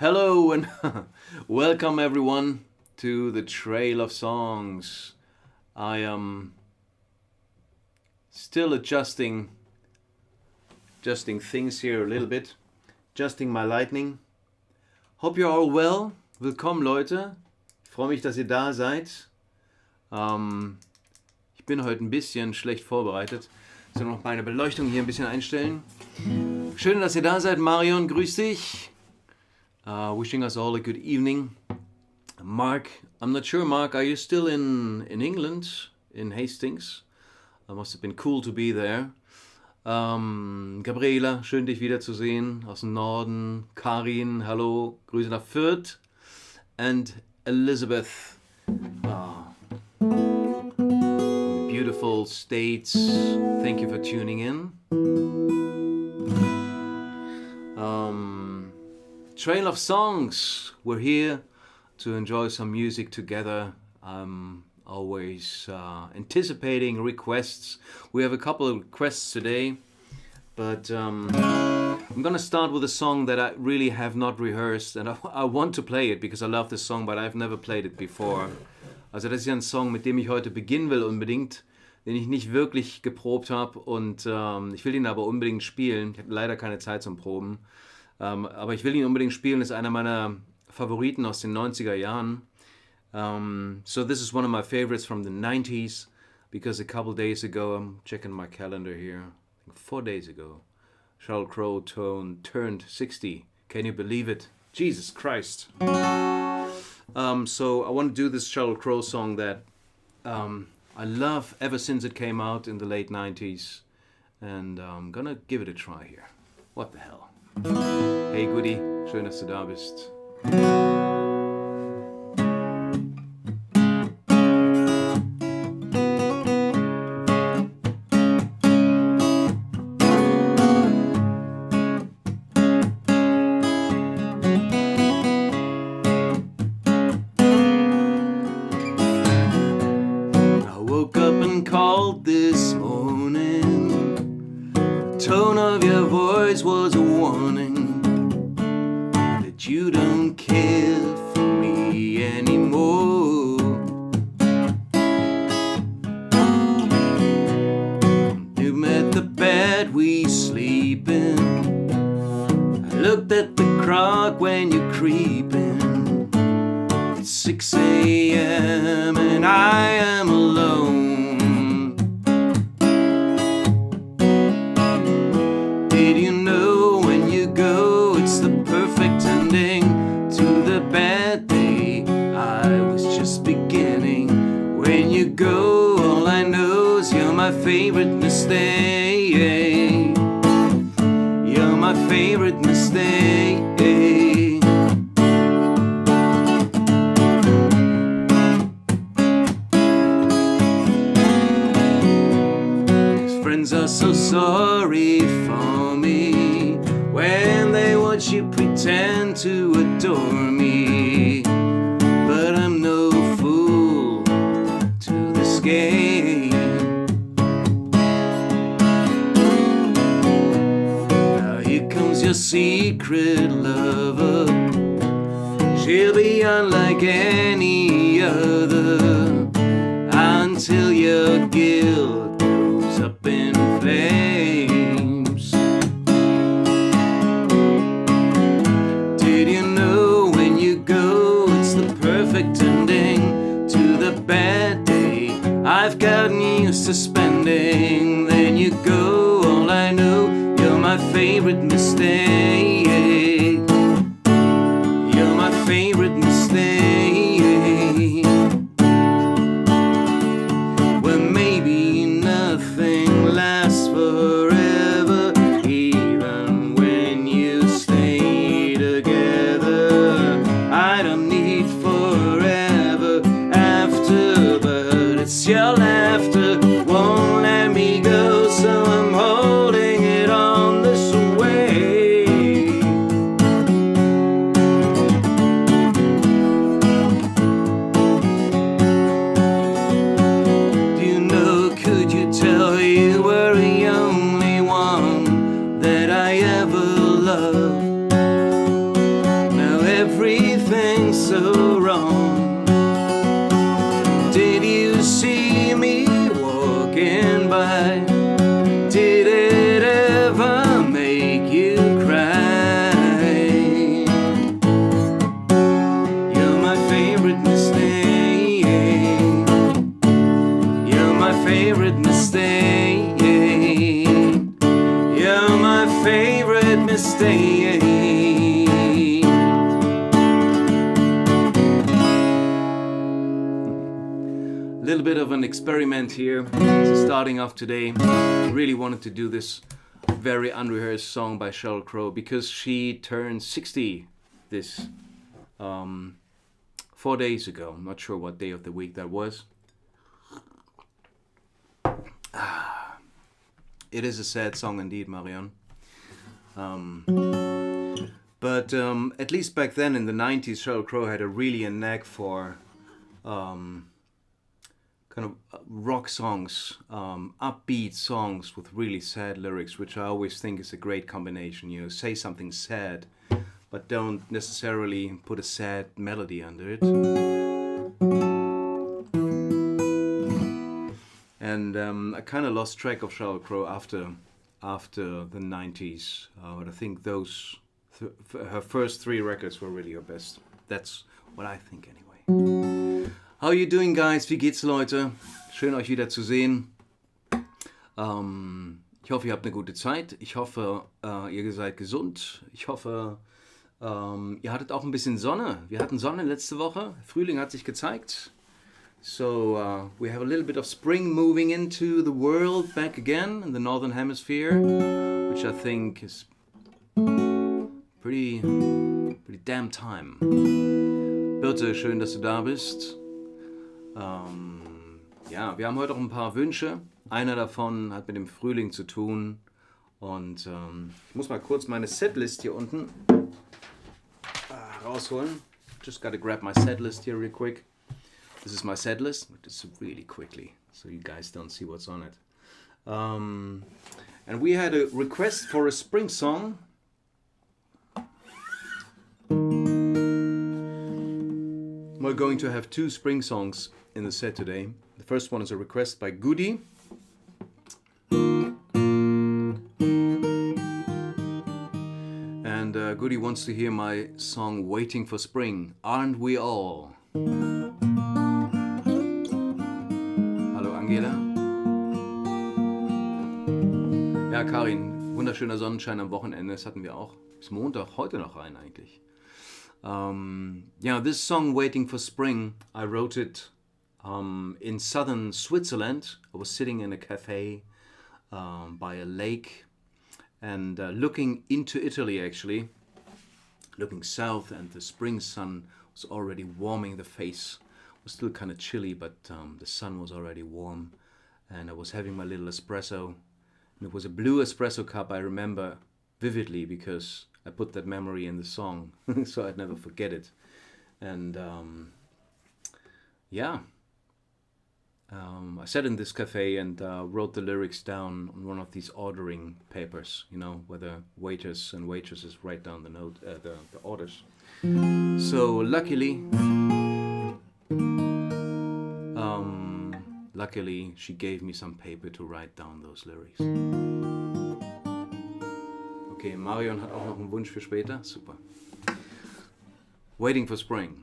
Hello and welcome everyone to the Trail of Songs. I am still adjusting things here a little bit, adjusting my lightning. Hope you're all well. Willkommen Leute. Ich freue mich, dass ihr da seid. Ich bin heute ein bisschen schlecht vorbereitet. Ich soll noch meine Beleuchtung hier ein bisschen einstellen. Schön, dass ihr da seid. Marion, grüß dich. Wishing us all a good evening. Mark, I'm not sure, Mark, are you still in England, in Hastings? Must have been cool to be there. Gabriela, schön dich wiederzusehen aus dem Norden. Karin, hallo, Grüße nach Fürth. And Elizabeth, beautiful States, thank you for tuning in. Trail of Songs, we're here to enjoy some music together. I'm always anticipating requests. We have a couple of requests today, but I'm gonna start with a song that I really have not rehearsed, and I want to play it because I love this song, but I've never played it before. Also das ist ja ein Song, mit dem ich heute beginnen will unbedingt, den ich nicht wirklich geprobt habe, und ich will ihn aber unbedingt spielen. Ich habe leider keine Zeit zum Proben. Aber ich will ihn unbedingt spielen, ist einer meiner Favoriten aus den 90er Jahren. So this is one of my favorites from the 90s, because a couple days ago, I'm checking my calendar here, I think 4 days ago, Sheryl Crow turned 60. Can you believe it? Jesus Christ. So I want to do this Sheryl Crow song that I love ever since it came out in the late 90s. And I'm gonna give it a try here. What the hell? Hey Goody, schön, dass du da bist. I woke up and called this morning. The tone of your voice was a warning that you don't care for me anymore. You met the bed we sleep in. I looked at the clock when you're creeping. It's 6 a.m. and I am alone. Did you know when you go, it's the perfect ending to the bad day I was just beginning. When you go, all I know is you're my favorite mistake. You're my favorite mistake. His friends are so sorry for me when they watch you pretend to adore me. But I'm no fool to this game. Now here comes your secret lover. She'll be unlike any other until your guilt goes up in flames. Did you know when you go, it's the perfect ending to the bad day I've gotten used to spending? Then you go, all I know, you're my favorite mistake. You're my favorite mistake. Well, maybe nothing lasts forever, even when you stay together. I don't need forever after, but it's your laughter won't let me go, so I'm holding it on this way. Do you know, could you tell you were the only one that I ever loved? Now favorite mistake. You're my favorite mistake. A little bit of an experiment here. So starting off today, I really wanted to do this very unrehearsed song by Sheryl because she turned 60 this 4 days ago. I'm not sure what day of the week that was. It is a sad song indeed, Marion. But at least back then in the 90s, Sheryl Crow had a knack for kind of rock songs, upbeat songs with really sad lyrics, which I always think is a great combination. You know, say something sad, but don't necessarily put a sad melody under it. And I kind of lost track of Sheryl Crow after the 90s. But I think those her first 3 records were really her best. That's what I think anyway. How you doing, guys? Wie geht's, Leute? Schön, euch wieder zu sehen. Ich hoffe, ihr habt eine gute Zeit. Ich hoffe, ihr seid gesund. Ich hoffe, ihr hattet auch ein bisschen Sonne. Wir hatten Sonne letzte Woche. Frühling hat sich gezeigt. So we have a little bit of spring moving into the world back again in the northern hemisphere, which I think is pretty damn time. Birte, schön, dass du da bist. Ja, wir haben heute auch ein paar Wünsche. Einer davon hat mit dem Frühling zu tun. Und ich muss mal kurz meine Setlist hier unten rausholen. Just gotta grab my setlist here real quick. This is my setlist, but it's really quickly, so you guys don't see what's on it. And we had a request for a spring song. We're going to have 2 spring songs in the set today. The first one is a request by Goody. And Goody wants to hear my song Waiting for Spring. Aren't we all? Hallo Angela. Ja, Karin, wunderschöner Sonnenschein am Wochenende. Das hatten wir auch bis Montag, heute noch rein eigentlich. Yeah, this song, Waiting for Spring, I wrote it in southern Switzerland. I was sitting in a cafe by a lake and looking into Italy, actually, looking south, and the spring sun was already warming the face. It was still kind of chilly, but the sun was already warm, and I was having my little espresso. And it was a blue espresso cup, I remember vividly, because I put that memory in the song, so I'd never forget it. And yeah, I sat in this cafe and wrote the lyrics down on one of these ordering papers, you know, where the waiters and waitresses write down the orders. So luckily, she gave me some paper to write down those lyrics. Okay, Marion hat auch noch einen Wunsch für später. Super. Waiting for Spring.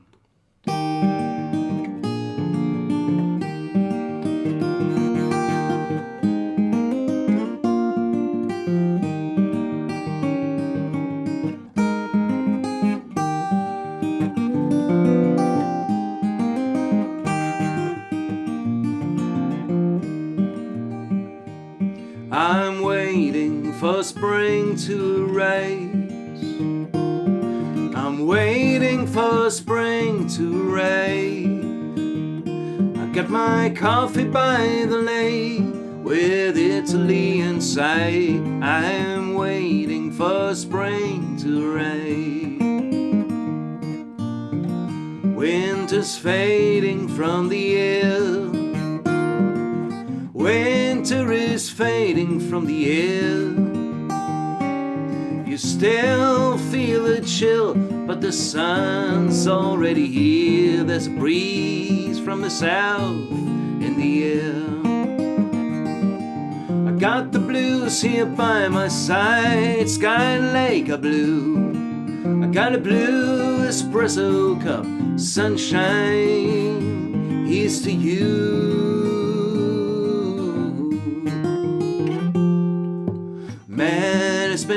I'm waiting for spring to rise. I'm waiting for spring to rise. I got my coffee by the lake with Italy in sight. I'm waiting for spring to rise. Winter's fading from the air. Winter is fading from the air. You still feel the chill, but the sun's already here. There's a breeze from the south in the air. I got the blues here by my side, sky and lake are blue. I got a blue espresso cup, sunshine, here's to you.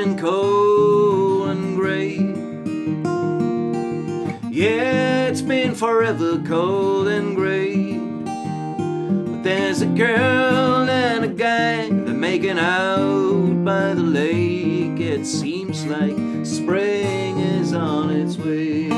been cold and gray. Yeah, it's been forever cold and gray. But there's a girl and a guy, they're making out by the lake. It seems like spring is on its way.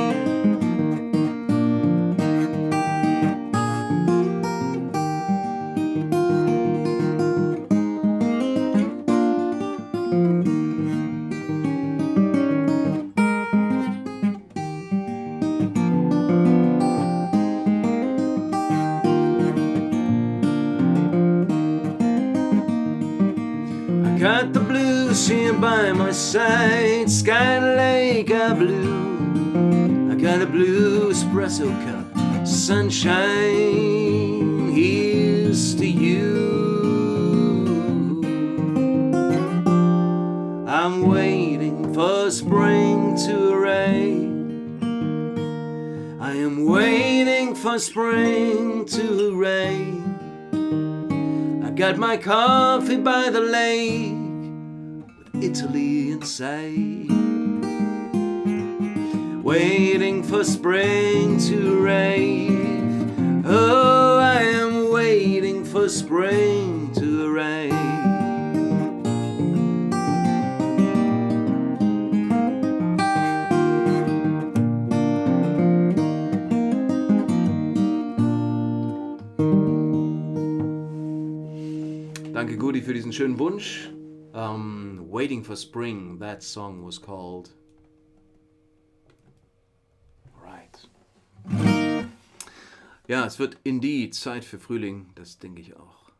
Got the blues here by my side, sky and lake are blue. I got a blue espresso cup, sunshine, here's to you. I'm waiting for spring to arrive. I am waiting for spring to arrive. Got my coffee by the lake with Italy inside. Waiting for spring to arrive. Oh, I am waiting for spring to arrive. Danke Gudi für diesen schönen Wunsch. Waiting for Spring, that song was called. Alright. Ja, es wird indeed Zeit für Frühling, das denke ich auch.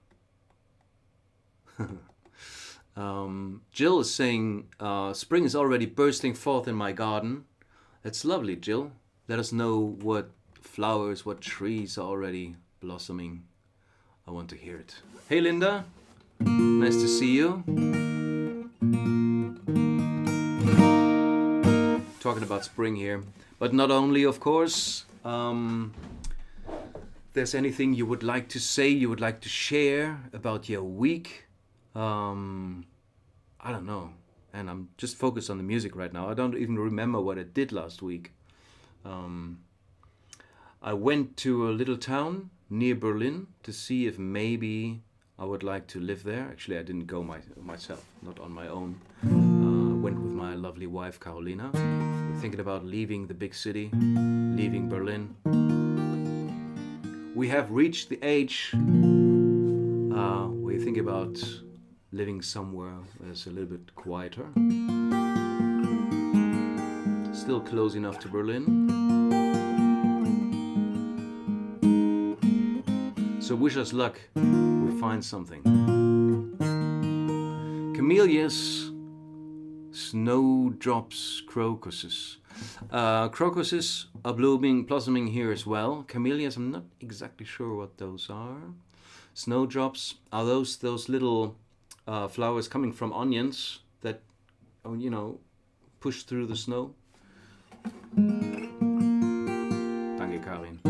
Jill is saying, spring is already bursting forth in my garden. That's lovely, Jill. Let us know what flowers, what trees are already blossoming. I want to hear it. Hey Linda. Nice to see you. Talking about spring here. But not only, of course. If there's anything you would like to say, you would like to share about your week. I don't know. And I'm just focused on the music right now. I don't even remember what I did last week. I went to a little town near Berlin to see if maybe I would like to live there. Actually, I didn't go myself, not on my own. Went with my lovely wife, Carolina. We're thinking about leaving the big city, leaving Berlin. We have reached the age where you think about living somewhere that's a little bit quieter. Still close enough to Berlin. So wish us luck. Find something. Camellias, snowdrops, crocuses. Crocuses are blossoming here as well. Camellias, I'm not exactly sure what those are. Snowdrops are those little flowers coming from onions that, push through the snow. Danke, Karin.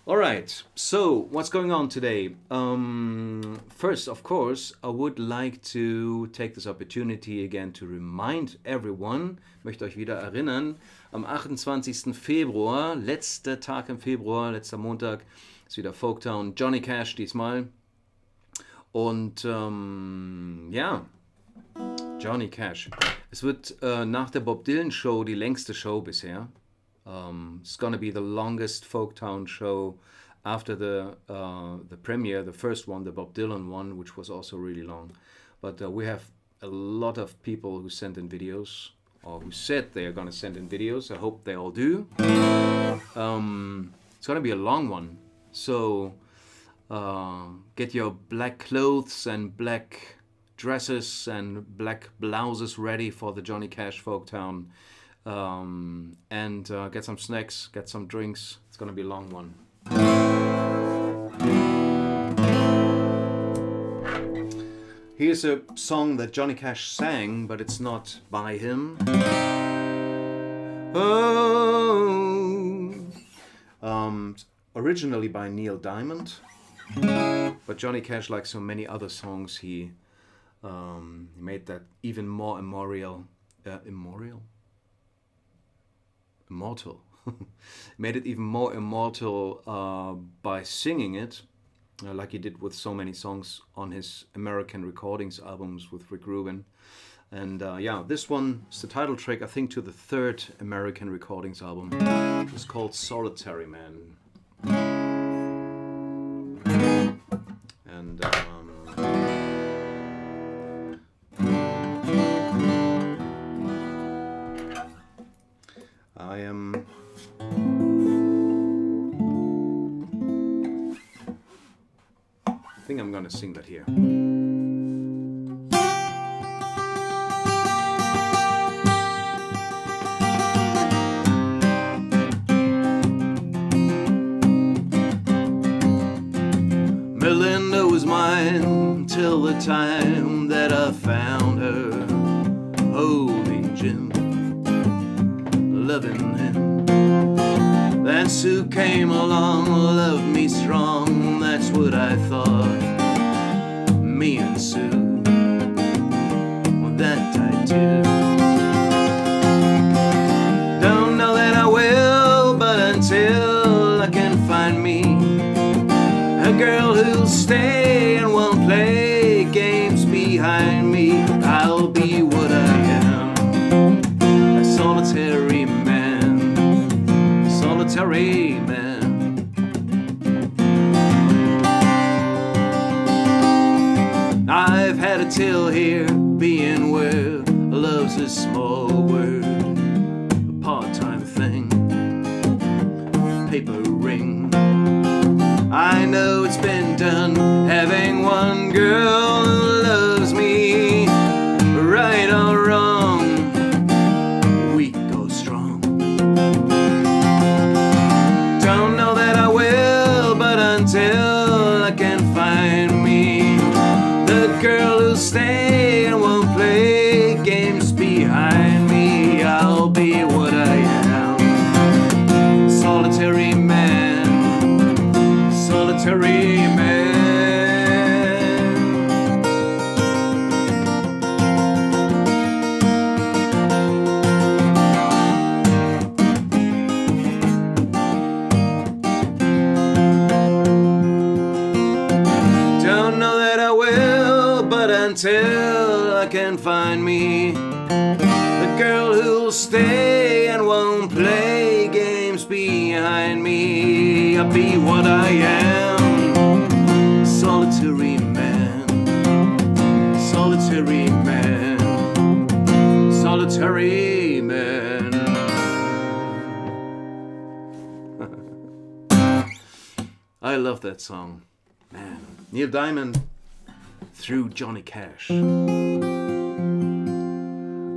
All right, so what's going on today? First, of course, I would like to take this opportunity again to remind everyone, möchte euch wieder erinnern, am 28. Februar, letzter Tag im Februar, letzter Montag, ist wieder Folktown, Johnny Cash diesmal. Und Johnny Cash. Es wird nach der Bob Dylan Show die längste Show bisher. It's gonna be the longest Folktown show after the premiere, the first one, the Bob Dylan one, which was also really long. But we have a lot of people who sent in videos, or who said they are gonna send in videos. I hope they all do. It's gonna be a long one, so get your black clothes and black dresses and black blouses ready for the Johnny Cash Folktown. And get some snacks, get some drinks. It's gonna be a long one. Here's a song that Johnny Cash sang, but it's not by him. Originally by Neil Diamond, but Johnny Cash, like so many other songs, he He made that even more immortal. Made it even more immortal by singing it, like he did with so many songs on his American Recordings albums with Rick Rubin. And yeah, this one is the title track, I think, to the third American Recordings album. It's called Solitary Man. And I think I'm gonna sing that here. Melinda was mine till the time that I found her holding Jim, loving him. Then Sue came along, loved me strong, that's what I thought. Me and Sue, well, that I do. Don't know that I will, but until I can find me a girl who'll stay and won't play games behind me, I'll be what I am, a solitary man, a solitary man. I've had a tale here, being where love's a small word, a part-time thing, paper ring. I know it's been done, having one girl who loves me, right or wrong, weak or strong. Don't know that I will, but until I can find me the girl who'll stay and won't play games behind me, I'll be what I am, solitary man, solitary man. Don't know that I will, but until I can find me the girl who'll stay and won't play games behind me, I'll be what I am, solitary man, solitary man, solitary man. I love that song, man. Neil Diamond through Johnny Cash.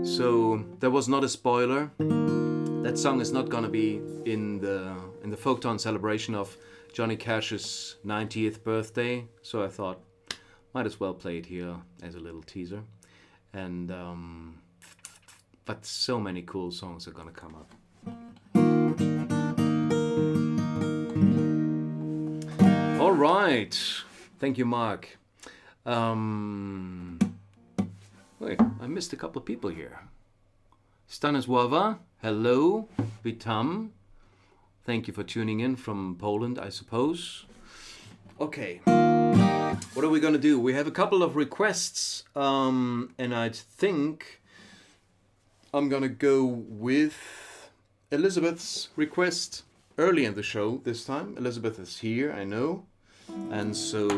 So that was not a spoiler. That song is not gonna be in the Folktown celebration of Johnny Cash's 90th birthday. So I thought, might as well play it here as a little teaser. And but so many cool songs are gonna come up. All right, thank you, Mark. Wait, I missed a couple of people here. Stanisława, hello. Witam. Thank you for tuning in from Poland, I suppose. Okay, what are we gonna do? We have a couple of requests, and I think I'm gonna go with Elizabeth's request early in the show this time. Elizabeth is here, I know, and so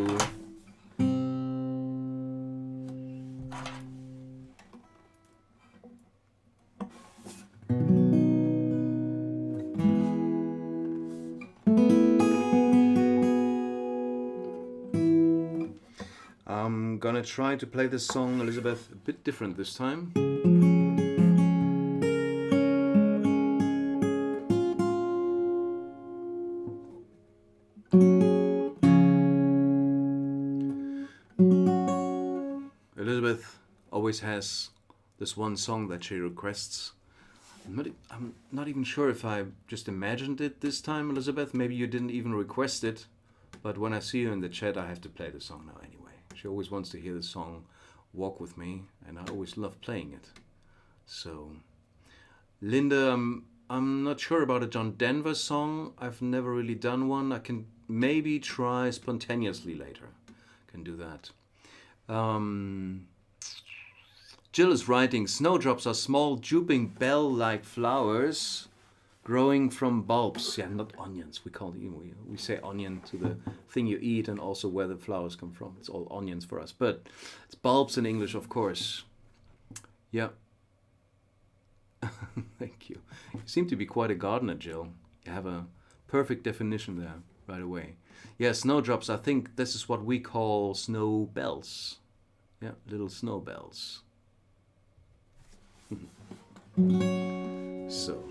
I'm gonna try to play this song, Elizabeth, a bit different this time. Elizabeth always has this one song that she requests. I'm not even sure if I just imagined it this time, Elizabeth. Maybe you didn't even request it, but when I see you in the chat, I have to play the song now anyway. She always wants to hear the song Walk With Me, and I always love playing it. So, Linda, I'm not sure about a John Denver song. I've never really done one. I can maybe try spontaneously later. Can do that. Jill is writing, snowdrops are small, drooping bell-like flowers growing from bulbs. Yeah, not onions. We say onion to the thing you eat and also where the flowers come from. It's all onions for us. But it's bulbs in English, of course. Yeah. Thank you. You seem to be quite a gardener, Jill. You have a perfect definition there right away. Yeah, snowdrops, I think this is what we call snow bells. Yeah, little snow bells. So.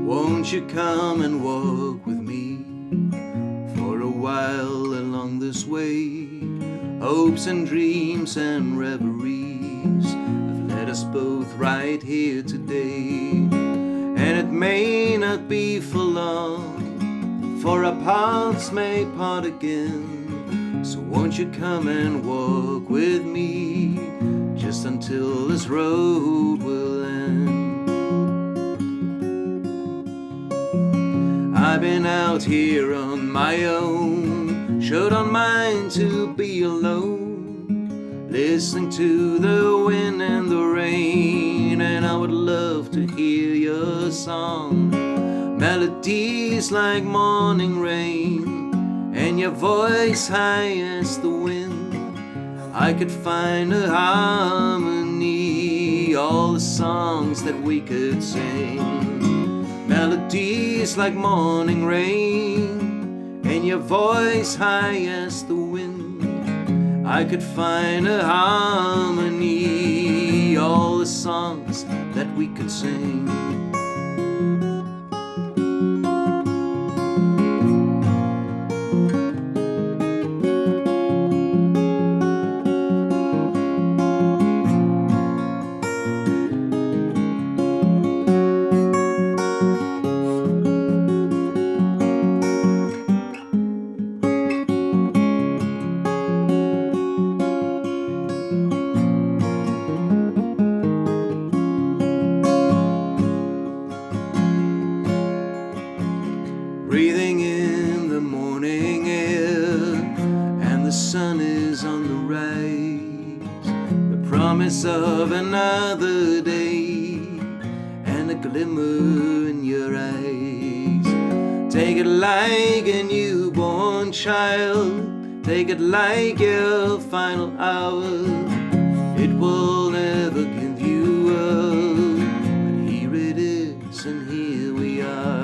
Won't you come and walk with me for a while along this way? Hopes and dreams and reveries have led us both right here today. And it may not be for long, for our paths may part again. So won't you come and walk with me, just until this road will end. I've been out here on my own, sure don't mind to be alone, listening to the wind and the rain, and I would love to hear your song. Melodies like morning rain, and your voice high as the wind. I could find a harmony, all the songs that we could sing. Melodies like morning rain, and your voice high as the wind. I could find a harmony, all the songs that we could sing. Breathing in the morning air, and the sun is on the rise. The promise of another day, and a glimmer in your eyes. Take it like a newborn child, take it like your final hour. It will never give you up, but here it is and here we are.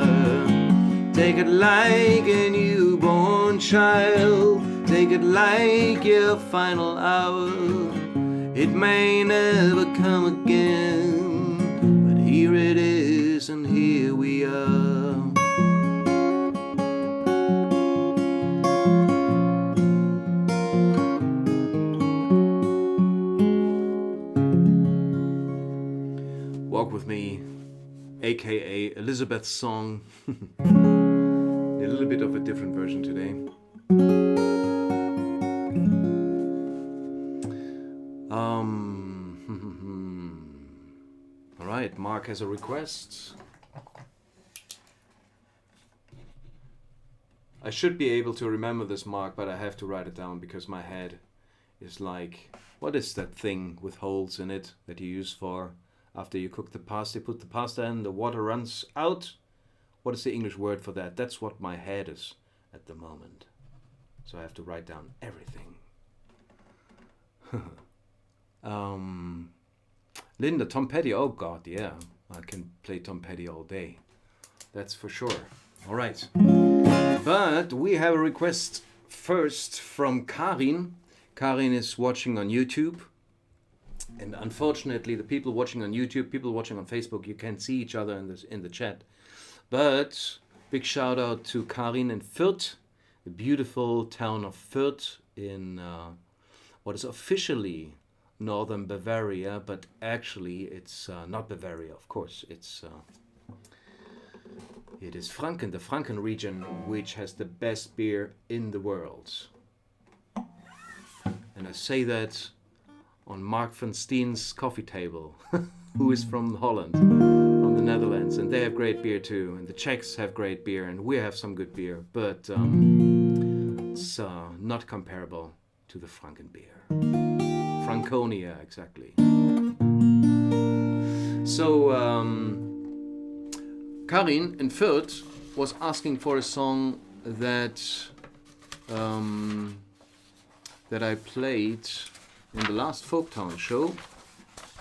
Take it like a newborn child, take it like your final hour. It may never come again, but here it is and here we are. Walk With Me, aka Elizabeth's song. A little bit of a different version today. All right, Mark has a request. I should be able to remember this, Mark, but I have to write it down because my head is like, what is that thing with holes in it that you use for after you cook the pasta? You put the pasta in, the water runs out. What is the English word for that? That's what my head is at the moment. So I have to write down everything. Linda, Tom Petty. Oh God, yeah. I can play Tom Petty all day. That's for sure. All right. But we have a request first from Karin. Karin is watching on YouTube. And unfortunately, the people watching on YouTube, people watching on Facebook, you can't see each other in the chat. But big shout out to Karin in Fürth. The beautiful town of Fürth in what is officially northern Bavaria, but actually it's not Bavaria, of course. It is Franken, the Franken region, which has the best beer in the world. And I say that on Mark van Steen's coffee table, who is from Holland, from the Netherlands, and they have great beer too, and the Czechs have great beer, and we have some good beer, but it's not comparable to the Franken beer. Franconia, exactly. So, Karin in Fürth was asking for a song that I played in the last Folktown show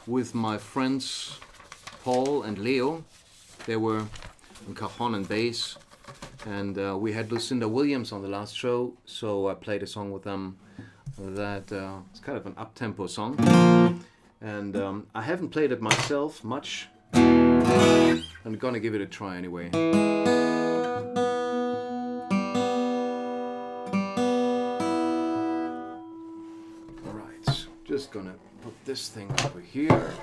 with my friends Paul and Leo. They were on cajon and bass, and we had Lucinda Williams on the last show, so I played a song with them that it's kind of an up-tempo song, and I haven't played it myself much. I'm gonna give it a try anyway. Alright, just gonna put this thing over here.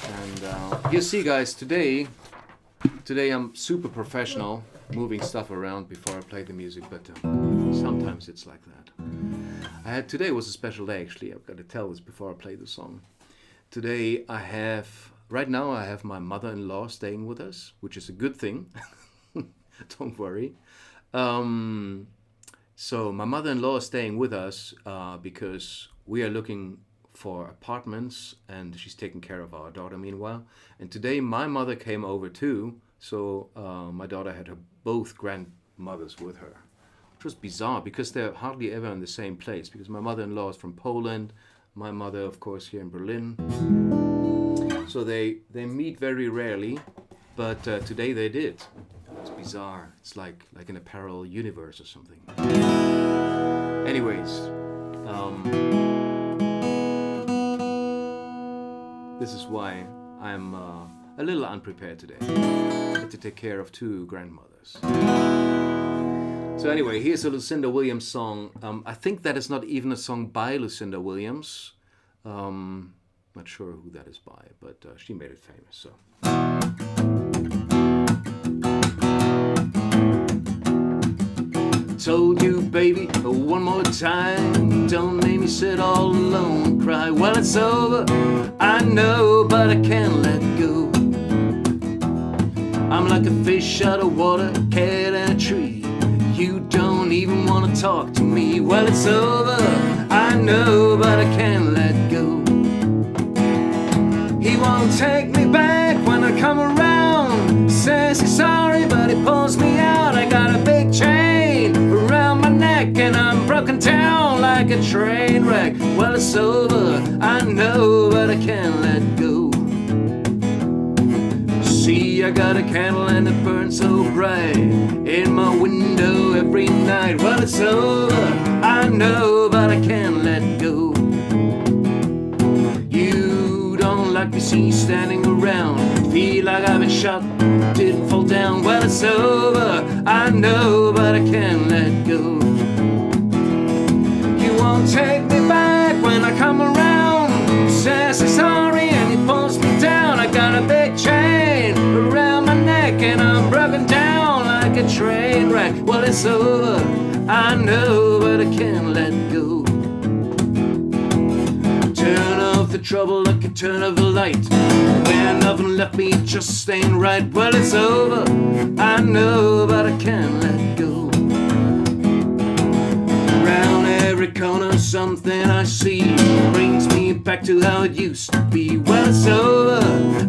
And you see, guys, today I'm super professional, moving stuff around before I play the music, but sometimes it's like that. Today was a special day, actually. I've got to tell this before I play the song. Today right now I have my mother-in-law staying with us, which is a good thing. Don't worry. So my mother-in-law is staying with us because we are looking for apartments, and she's taking care of our daughter meanwhile. And today my mother came over too, so my daughter had both grandmothers with her, which was bizarre because they're hardly ever in the same place, because my mother-in-law is from Poland, my mother of course here in Berlin, so they meet very rarely, but today they did. It's bizarre. It's like in a parallel universe or something. Anyways, this is why I'm a little unprepared today. I had to take care of two grandmothers. So anyway, here's a Lucinda Williams song. I think that is not even a song by Lucinda Williams. Not sure who that is by, but she made it famous. So. Told you, baby, one more time, don't make me sit all alone and cry. Well, it's over, I know, but I can't let go. I'm like a fish out of water, cat in a tree. You don't even want to talk to me. Well, it's over, I know, but I can't let go. He won't take me back when I come around. Says he's sorry, but he pulls me out. I got a big chain around my neck, and I'm broken down like a train wreck. Well, it's over, I know, but I can't let go. See, I got a candle and it burns so bright in my window every night. Well, it's over, I know, but I can't let go. You don't like me, see standing around, feel like I've been shot, didn't fall down. Well, it's over, I know, but I can't let go. You won't take me back when I come around. Says he's sorry and he pulls me down. I got a big chain around my neck, and I'm broken down like a train wreck. Well, it's over, I know, but I can't let go. Turn off the trouble like a turn of the light. When nothing left me, it just ain't right. Well, it's over, I know, but I can't let go. Around every corner, something I see brings me back to how it used to be. Well, it's over,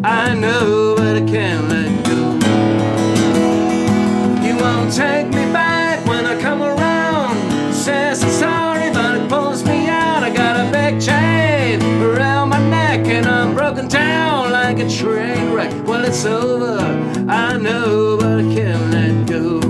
I know, but I can't let go. You won't take me back when I come around. Says I'm sorry, but it pulls me out. I got a big chain around my neck, and I'm broken down like a train wreck. Well, it's over, I know, but I can't let go.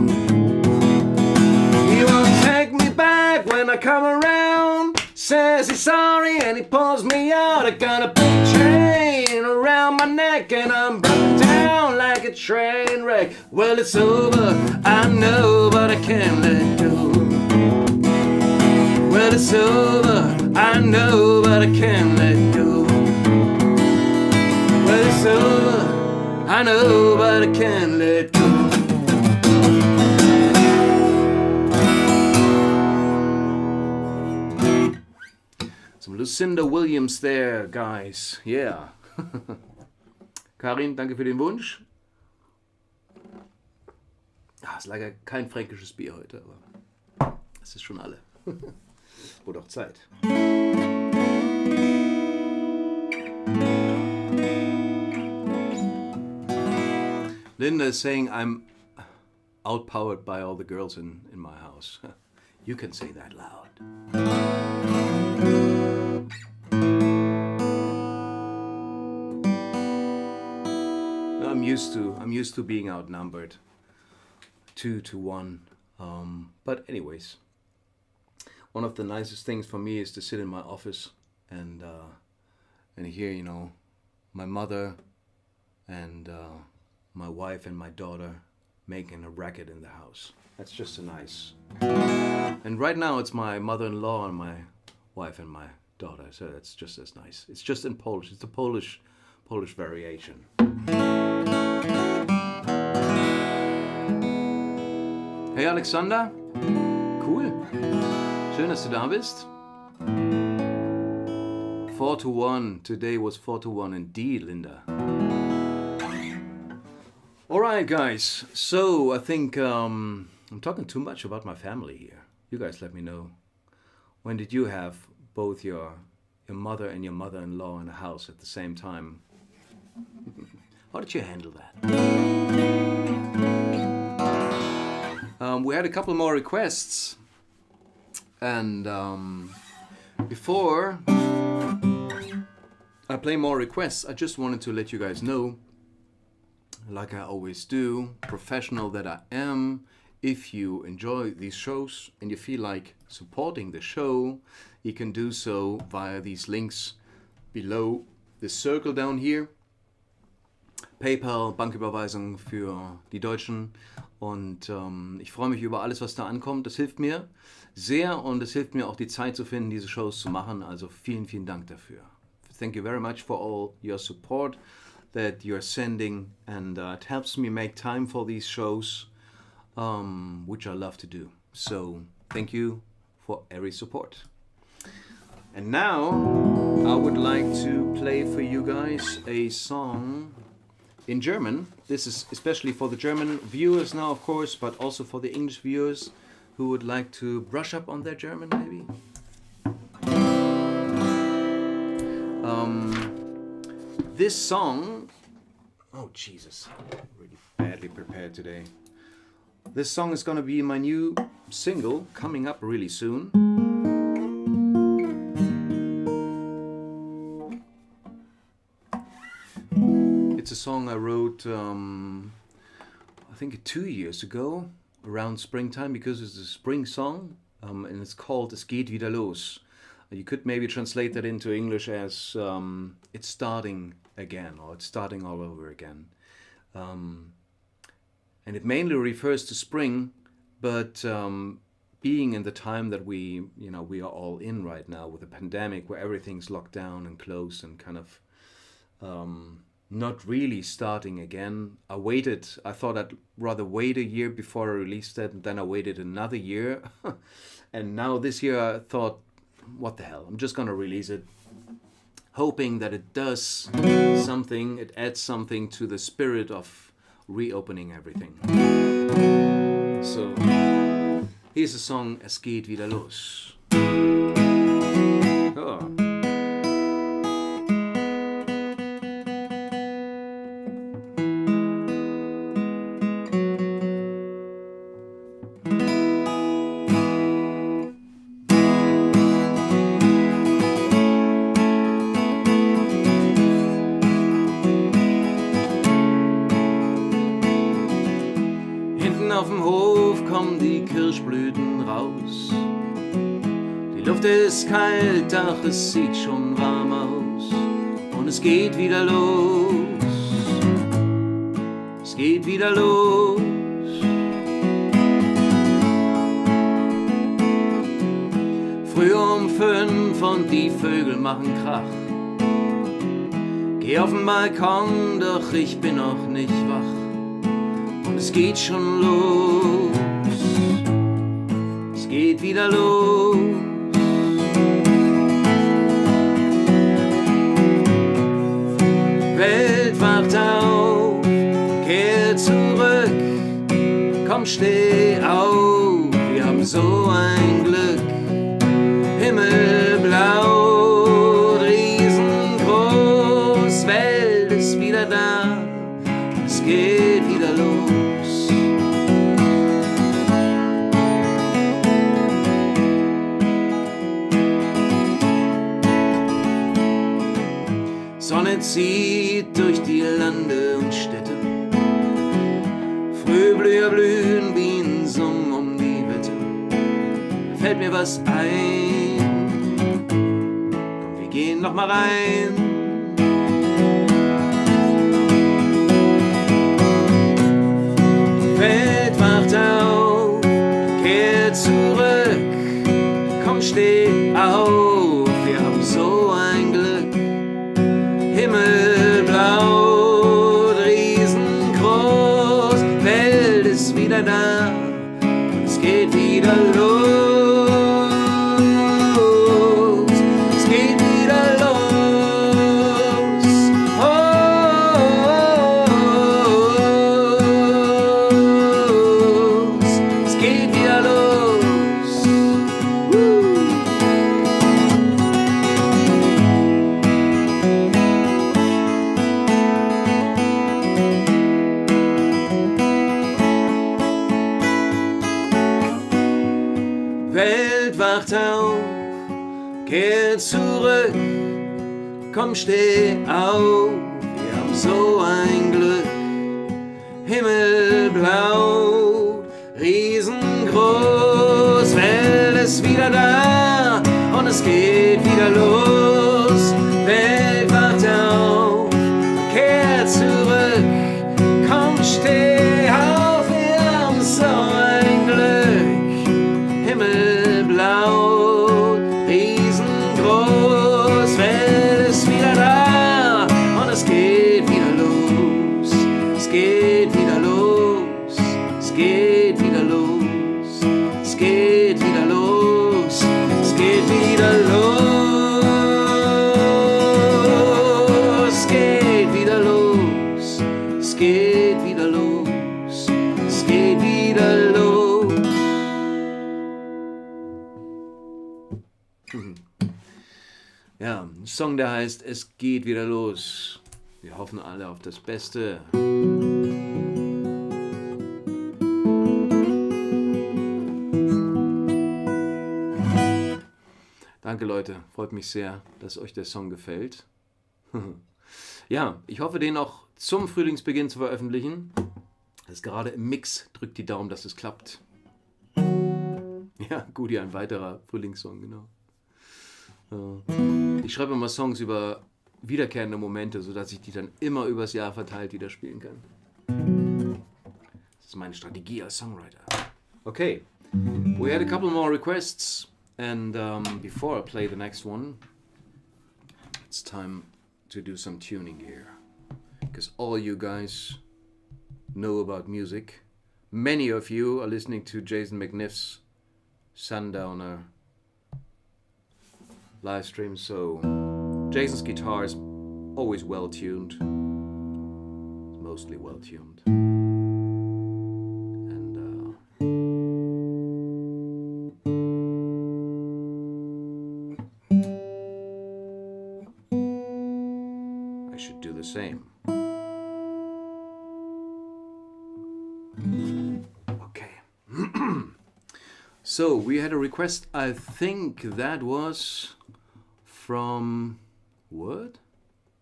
You won't take me back when I come around. Says he's sorry and he pulls me out. I got a big chain around my neck, and I'm broken down like a train wreck. Well, it's over, I know, but I can't let go. Well, it's over, I know, but I can't let go. Well, it's over, I know, but I can't let go. Some Lucinda Williams there, guys. Yeah. Karin, danke für den Wunsch. Ist leider kein fränkisches Bier heute, aber es ist schon alle. Wurde auch Zeit. Linda is saying I'm outpowered by all the girls in my house. You can say that loud. I'm used to being outnumbered 2-1. But anyways, one of the nicest things for me is to sit in my office and hear, you know, my mother and my wife and my daughter making a racket in the house. That's just a nice. And right now it's my mother-in-law and my wife and my daughter, so that's just as nice. It's just in Polish. It's a Polish variation. Hey Alexander, cool. Schön, dass du da bist. 4-1. Today was 4-1 indeed, Linda. Alright guys, so I think I'm talking too much about my family here. You guys let me know. When did you have both your mother and your mother-in-law in a house at the same time? How did you handle that? We had a couple more requests, and before I play more requests, I just wanted to let you guys know, like I always do, professional that I am, if you enjoy these shows and you feel like supporting the show, you can do so via these links below the circle down here. PayPal, Banküberweisung für die Deutschen. Und ich freue mich über alles, was da ankommt. Das hilft mir sehr und es hilft mir auch die Zeit zu finden, diese Shows zu machen. Also vielen, vielen Dank dafür. Thank you very much for all your support that you're sending, and it helps me make time for these shows, which I love to do. So thank you for every support. And now I would like to play for you guys a song in German. This is especially for the German viewers now, of course, but also for the English viewers who would like to brush up on their German, maybe. This song, oh Jesus, I'm really badly prepared today. This song is gonna be my new single coming up really soon. It's a song I wrote, I think 2 years ago, around springtime, because it's a spring song, and it's called Es Geht Wieder Los. You could maybe translate that into English as it's starting again, or it's starting all over again. And it mainly refers to spring, but being in the time that we are all in right now with the pandemic, where everything's locked down and closed and kind of not really starting again. I thought I'd rather wait a year before I released it, and then I waited another year. And now this year I thought, what the hell, I'm just gonna release it, hoping that it does something, it adds something to the spirit of reopening everything. So, here's a song, Es geht wieder los. Oh. Auf dem Hof kommen die Kirschblüten raus. Die Luft ist kalt, ach es sieht schon warm aus. Und es geht wieder los. Es geht wieder los. Früh 5 und die Vögel machen Krach. Geh auf den Balkon, doch ich bin noch nicht wach. Und es geht schon los. Es geht wieder los. Welt wacht auf, kehr zurück. Komm, steh auf, wir haben so ein Glück. Himmelblau, riesengroß, Welt ist wieder da, es geht wieder los. Sonne zieht durch die Lande und Städte, Frühblüher blühen, Bienen summen um die Wette. Da fällt mir was ein, komm, wir gehen noch mal rein. Die Welt wacht auf, kehr zurück, komm, steh auf, wir haben so ein Glück. Himmelblau, riesengroß, Welt ist wieder da und es geht wieder los. Es geht wieder los. Oh, es geht wieder los. Welt wacht auf, kehr zurück, komm, steh auf, wir haben so ein Glück. Himmelblau, riesengroß, Welt ist wieder da und es geht wieder los. Welt wacht auf, kehr zurück, komm, steh auf, wir haben so ein Glück. Himmelblau, riesengroß, Welt ist wieder da und es geht wieder los. Es geht wieder los. Es geht wieder los. Es geht wieder los. Es geht wieder los. Es geht wieder los. Es geht wieder los. Es geht wieder los. Ja, ein Song, der heißt Es geht wieder los. Wir hoffen alle auf das Beste. Danke Leute, freut mich sehr, dass euch der Song gefällt. Ja, ich hoffe, den auch zum Frühlingsbeginn zu veröffentlichen. Das ist gerade im Mix, drückt die Daumen, dass es klappt. Ja, gut, hier ein weiterer Frühlingssong, genau. Ich schreibe immer Songs über wiederkehrende Momente, sodass ich die dann immer übers Jahr verteilt wieder spielen kann. Das ist meine Strategie als Songwriter. Okay, we had a couple more requests, and before I play the next one, it's time to do some tuning here. Because all you guys know about music. Many of you are listening to Jason McNiff's Sundowner live stream, so Jason's guitar is always well tuned, mostly well tuned, and I should do the same. Okay. So we had a request. I think that was from what?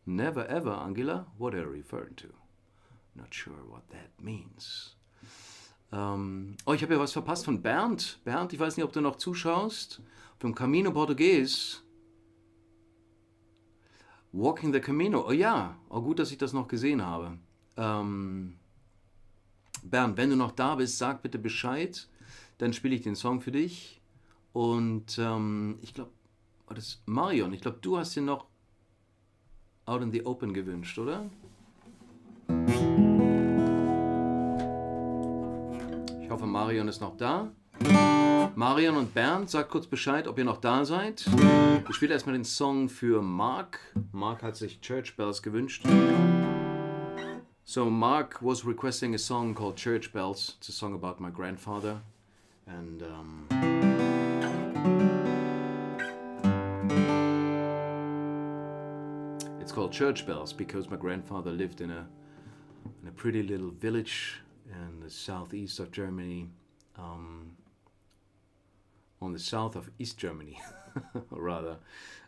Never ever, Angela? What are you referring to? Not sure what that means. Oh, ich habe ja was verpasst von Bernd. Bernd, ich weiß nicht, ob du noch zuschaust. Vom Camino Portugues. Walking the Camino. Oh ja, oh gut, dass ich das noch gesehen habe. Bernd, wenn du noch da bist, sag bitte Bescheid. Dann spiele ich den Song für dich. Und ich glaube, war das Marion? Ich glaube, du hast dir noch Out in the Open gewünscht, oder? Ich hoffe, Marion ist noch da. Marion und Bernd, sagt kurz Bescheid, ob ihr noch da seid. Ich spiele erstmal den Song für Mark. Mark hat sich Church Bells gewünscht. So Mark was requesting a song called Church Bells. It's a song about my grandfather. And it's called Church Bells because my grandfather lived in a pretty little village in the southeast of Germany, on the south of East Germany, rather,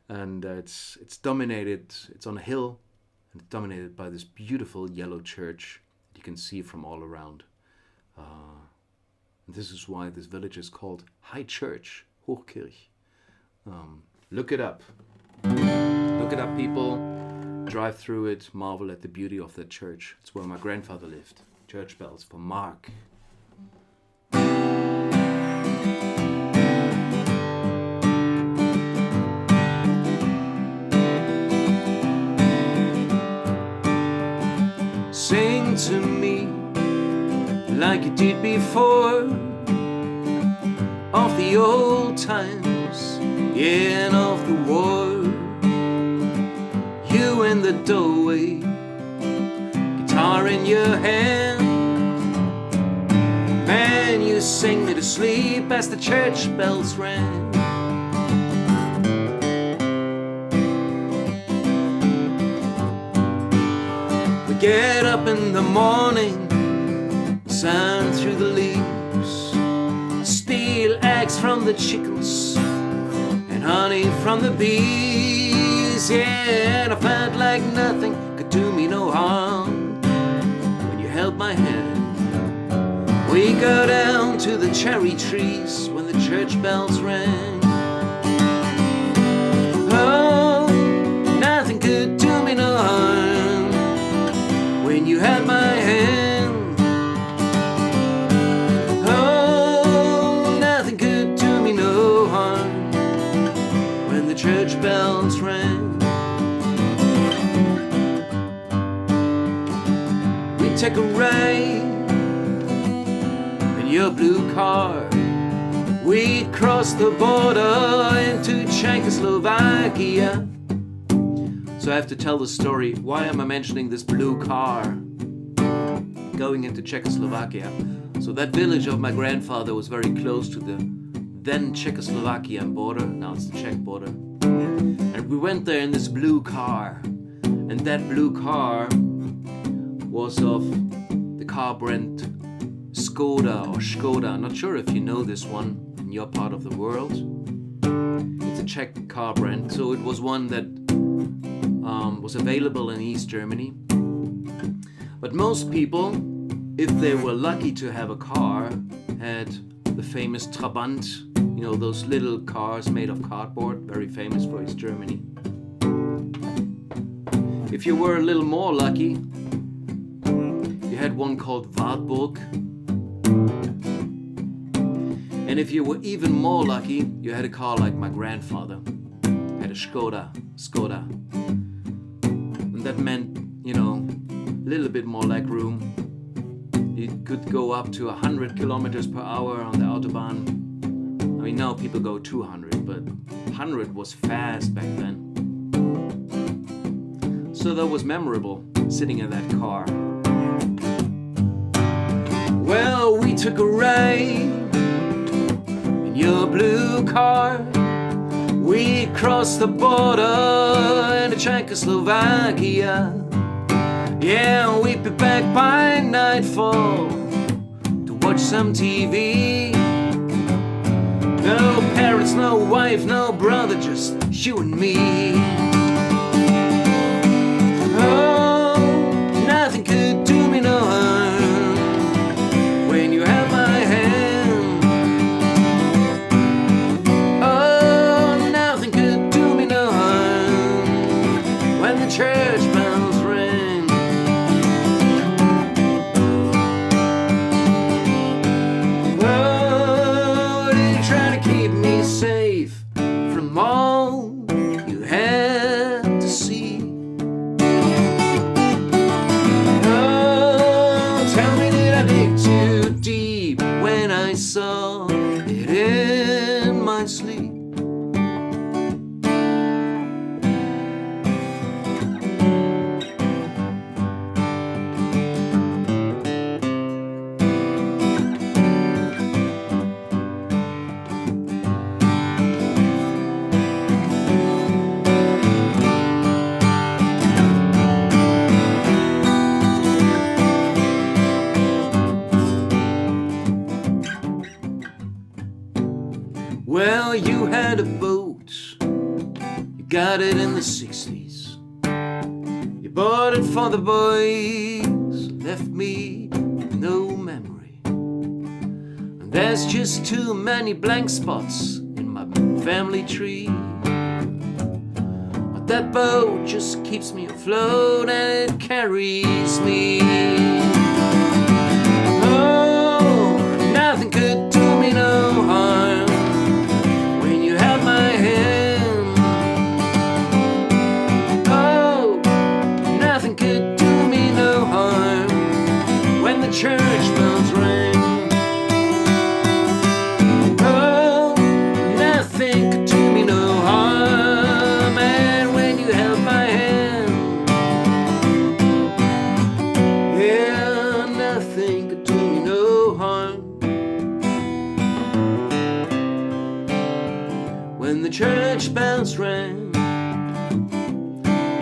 and it's dominated. It's on a hill, and it's dominated by this beautiful yellow church that you can see from all around. And this is why this village is called High Church, Hochkirch. Look it up. Look it up, people. Drive through it, marvel at the beauty of that church. It's where my grandfather lived. Church Bells for Mark. Sing to me like you did before, of the old times, yeah, and of the war. You in the doorway, guitar in your hand, man, you sing me to sleep as the church bells rang. We get up in the morning, sun through the leaves, steal eggs from the chickens and honey from the bees. Yeah, and I felt like nothing could do me no harm when you held my hand. We go down to the cherry trees when the church bells rang. Oh, nothing could do me no harm when you held my hand. Oh, nothing could do me no harm when the church bells rang. We take a ride in your blue car. We cross the border into Czechoslovakia. So I have to tell the story. Why am I mentioning this blue car going into Czechoslovakia? So that village of my grandfather was very close to the then Czechoslovakian border. Now it's the Czech border. And we went there in this blue car. And that blue car was of the car brand Skoda or Skoda. Not sure if you know this one in your part of the world. It's a Czech car brand, so it was one that was available in East Germany. But most people, if they were lucky to have a car, had the famous Trabant, you know, those little cars made of cardboard, very famous for East Germany. If you were a little more lucky, you had one called Wartburg. And if you were even more lucky, you had a car like my grandfather. Had a Skoda. And that meant, you know, a little bit more leg room. You could go up to 100 kilometers per hour on the Autobahn. I mean, now people go 200, but 100 was fast back then. So that was memorable, sitting in that car. Well, we took a ride in your blue car. We crossed the border into Czechoslovakia. Yeah, we'd be back by nightfall to watch some TV. No parents, no wife, no brother, just you and me. Oh, nothing could do me no harm when you held my hand. Oh, nothing could do me no harm when the church bells rang. Oh, they try to keep me safe from all know you had a boat. You got it in the 60s. You bought it for the boys. Left me no memory. And there's just too many blank spots in my family tree. But that boat just keeps me afloat and it carries me. Oh, nothing could do me no harm when you held my hand. Oh, nothing could do me no harm when the church bells rang. Oh, nothing could do me no harm, and when you held my hand, yeah, nothing could do me no harm when the church bells rang.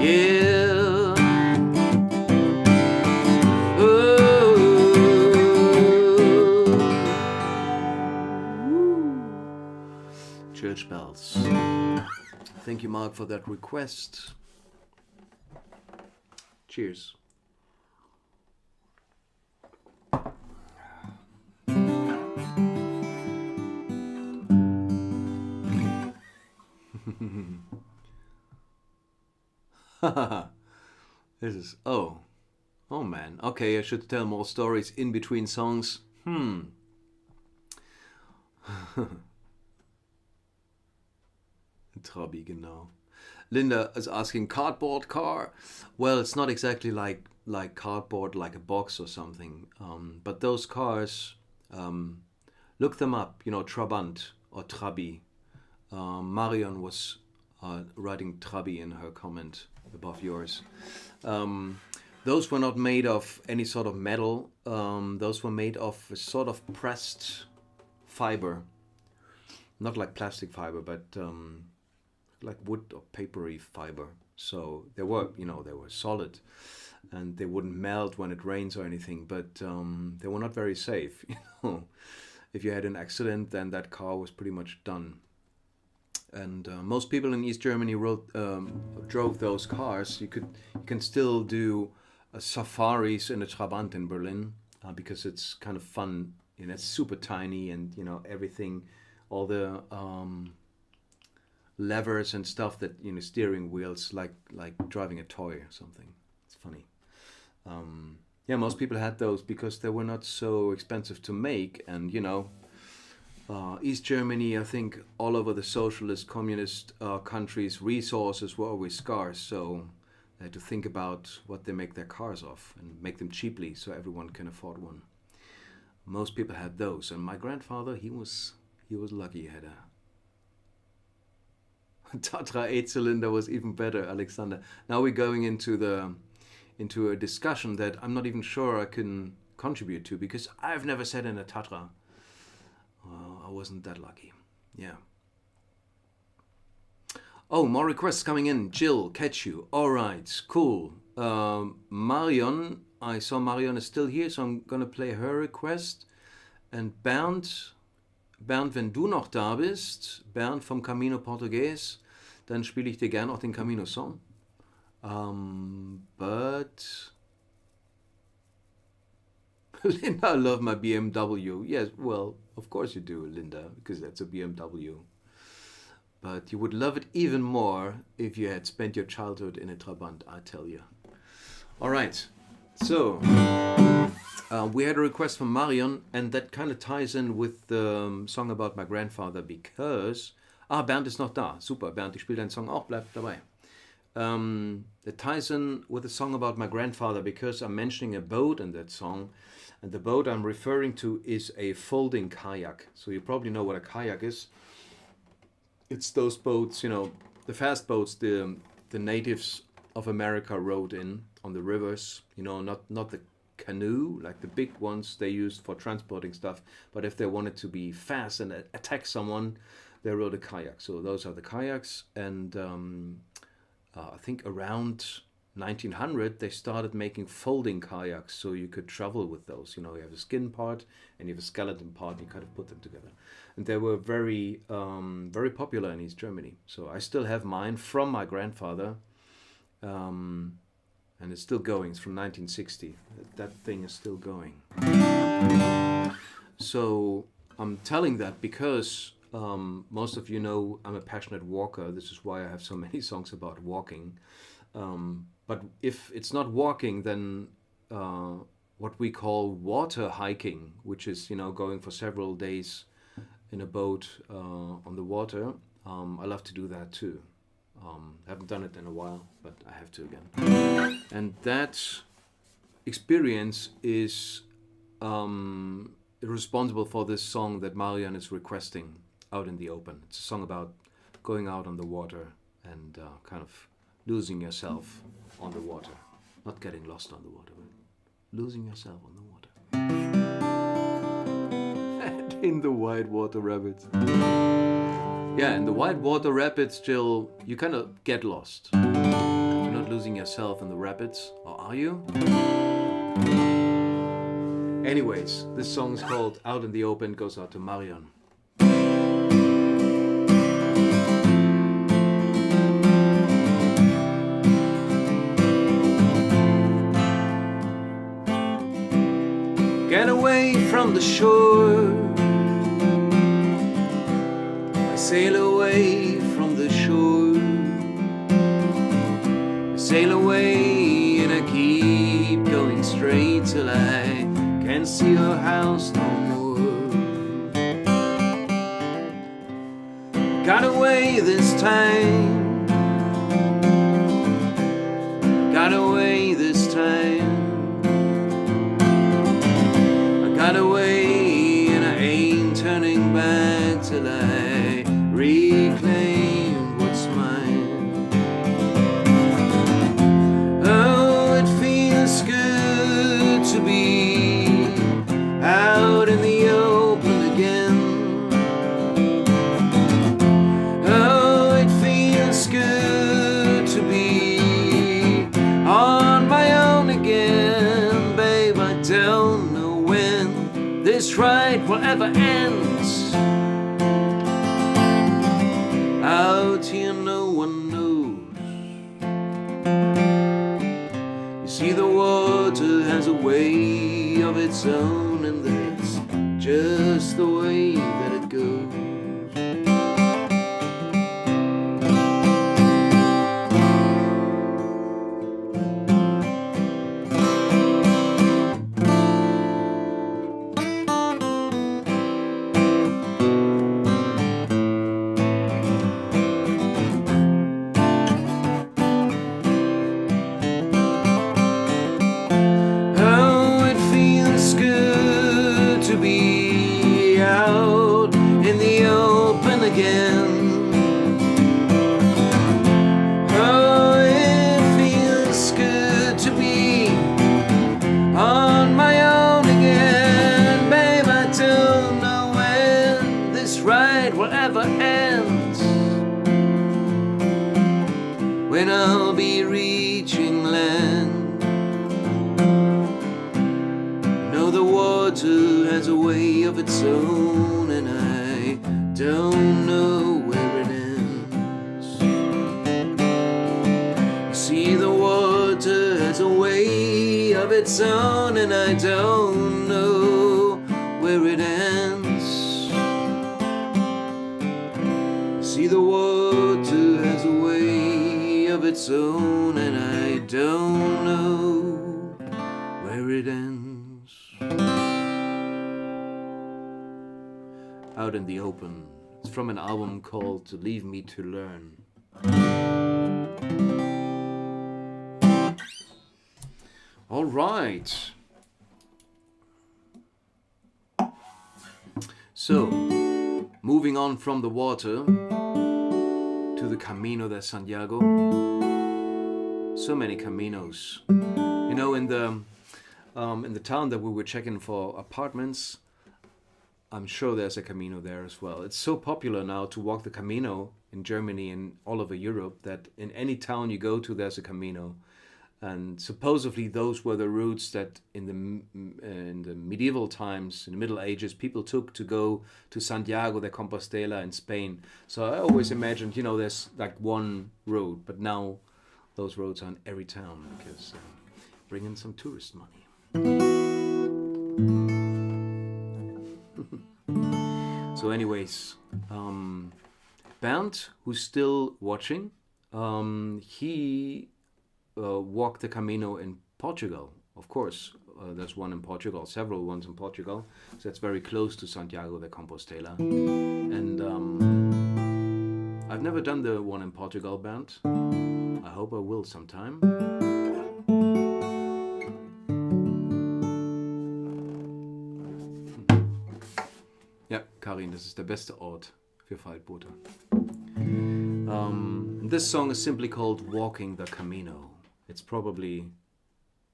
Yeah. Church bells. Thank you, Mark, for that request. Cheers. This is oh man. Okay, I should tell more stories in between songs. Trabi, genau. Linda is asking, cardboard car? Well, it's not exactly like cardboard, like a box or something. But those cars, look them up. You know, Trabant or Trabi. Marion was writing Trabi in her comment above yours. Those were not made of any sort of metal. Those were made of a sort of pressed fiber. Not like plastic fiber, but like wood or papery fiber. So they were solid, and they wouldn't melt when it rains or anything. But they were not very safe. You know, if you had an accident, then that car was pretty much done. And most people in East Germany drove those cars. You can still do safaris in a Trabant in Berlin because it's kind of fun. You know, it's super tiny, and you know everything, all the levers and stuff that steering wheels like driving a toy or something. It's funny. Yeah, most people had those because they were not so expensive to make, and East Germany, I think all over the socialist, communist countries, resources were always scarce, so they had to think about what they make their cars of and make them cheaply so everyone can afford one. Most people had those, and my grandfather, he was lucky. He had a Tatra 8-cylinder. Was even better, Alexander. Now we're going into a discussion that I'm not even sure I can contribute to because I've never sat in a Tatra. I wasn't that lucky. Yeah. Oh, more requests coming in. Jill, catch you. All right, cool. Marion, I saw Marion is still here, so I'm gonna play her request. And Bernd, wenn du noch da bist, Bernd vom Camino Portugues, dann spiele ich dir gern auch den Camino Song. But Linda, I love my BMW. Yes, well, of course you do, Linda, because that's a BMW. But you would love it even more if you had spent your childhood in a Trabant, I tell you. All right, so we had a request from Marion, and that kind of ties in with the song about my grandfather because... Bernd ist noch da. Super, Bernd, ich spiele deinen Song auch, bleib dabei. It ties in with a song about my grandfather because I'm mentioning a boat in that song, and the boat I'm referring to is a folding kayak. So you probably know what a kayak is. It's those boats, the fast boats the natives of America rode in on the rivers. Not the canoe, like the big ones they used for transporting stuff, but if they wanted to be fast and attack someone, they rode a kayak. So those are the kayaks, and I think around 1900, they started making folding kayaks so you could travel with those. You have a skin part and you have a skeleton part, and you kind of put them together. And they were very, very popular in East Germany. So I still have mine from my grandfather, and it's still going. It's from 1960. That thing is still going. So I'm telling that because most of you know I'm a passionate walker. This is why I have so many songs about walking. But if it's not walking, then what we call water hiking, which is going for several days in a boat on the water, I love to do that too. Haven't done it in a while, but I have to again. And that experience is responsible for this song that Marian is requesting, Out in the Open. It's a song about going out on the water and kind of losing yourself on the water. Not getting lost on the water, but losing yourself on the water. And in the white water rapids. Yeah, in the white water rapids, Jill, you kind of get lost. You're not losing yourself in the rapids, or are you? Anyways, this song is called Out in the Open, goes out to Marian. Get away from the shore. I sail away from the shore. I sail away and I keep going straight till I can't see your house no more. Got away this time. Got away this time. Got away and I ain't turning back till I reclaim what's mine. Oh, it feels good to be out in the open again. Oh, it feels good to be on my own again, babe. I don't know when this ride will ever end. Out here no one knows. You see, the water has a way of its own, and that's just the way that it goes. When I'll be reaching land, I know the water has a way of its own, and I don't know where it ends. You see, the water has a way of its own, and I don't know where it ends. See, the water has a way of its own, and I don't know where it ends. Out in the Open. It's from an album called Leave Me to Learn. All right. So, moving on from the water to the Camino de Santiago. So many caminos. You know, in the town that we were checking for apartments, I'm sure there's a Camino there as well. It's so popular now to walk the Camino in Germany and all over Europe that in any town you go to, there's a Camino. And supposedly those were the routes that in the medieval times, in the Middle Ages, people took to go to Santiago de Compostela in Spain. So I always imagined, there's like one road, but now those roads are in every town because bring in some tourist money. So anyways, Bernd, who's still watching, he walked the Camino in Portugal. Of course, there's one in Portugal, several ones in Portugal. So that's very close to Santiago de Compostela. And I've never done the one in Portugal, Bernd. I hope I will sometime. Ja, Karin, das ist der beste Ort für Faltboote. This song is simply called Walking the Camino. It's probably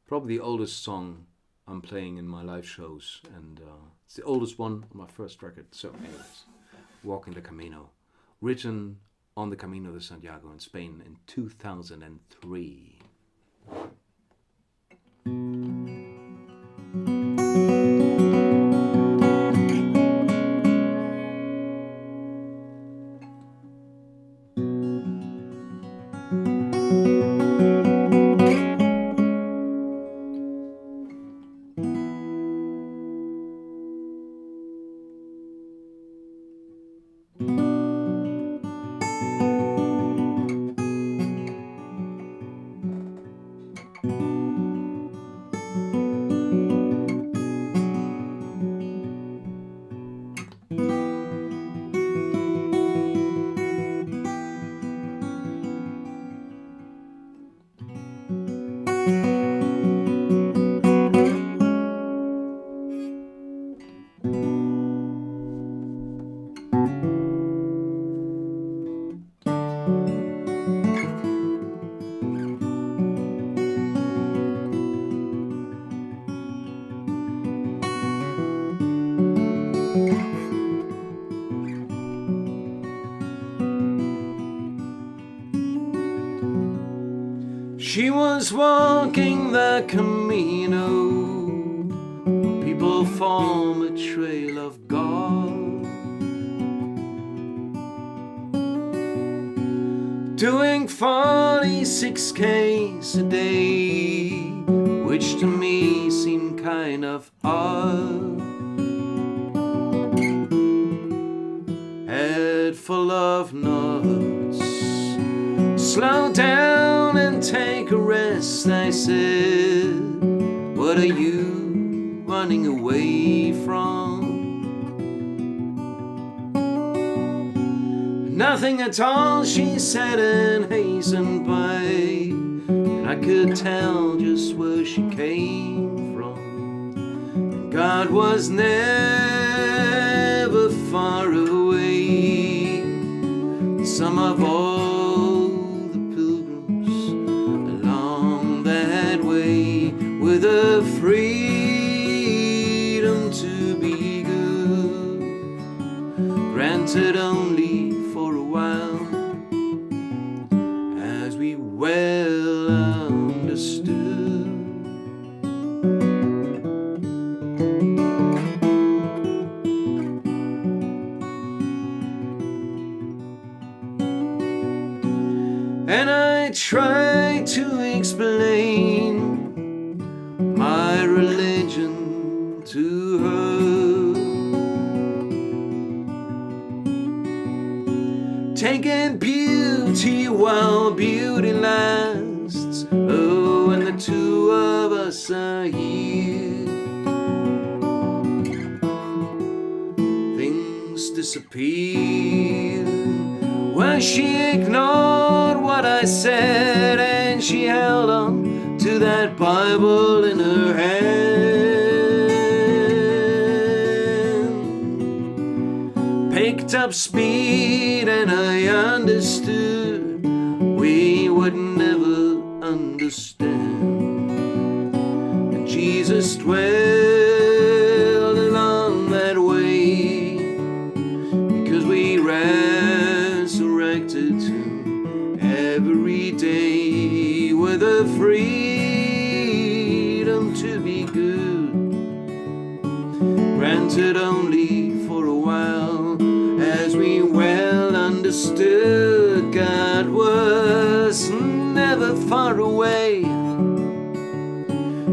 the oldest song I'm playing in my live shows, and it's the oldest one on my first record. So anyways, Walking the Camino, written on the Camino de Santiago in Spain in 2003. She was walking the Camino. People form a trail of God, doing 46 Ks a day, which to me seemed kind of odd. Head full of nuts, slow down and take a rest, I said. What are you running away from? Nothing at all, she said, and hastened by. And I could tell just where she came from. And God was never far away. Some of all the pilgrims along that way, with a freedom to be good, granted only for a while, as we well understood. And I tried to explain my religion to her, taking beauty while beauty lasts. Oh, and the two of us are here. Things disappear. Well, she ignored what I said, and she held on to that Bible in her hand. Picked up speed, and I understood we would never understand. And Jesus dwelled along that way, because we resurrected to every day with with the freedom to be good, granted only for a while, as we well understood. God was never far away.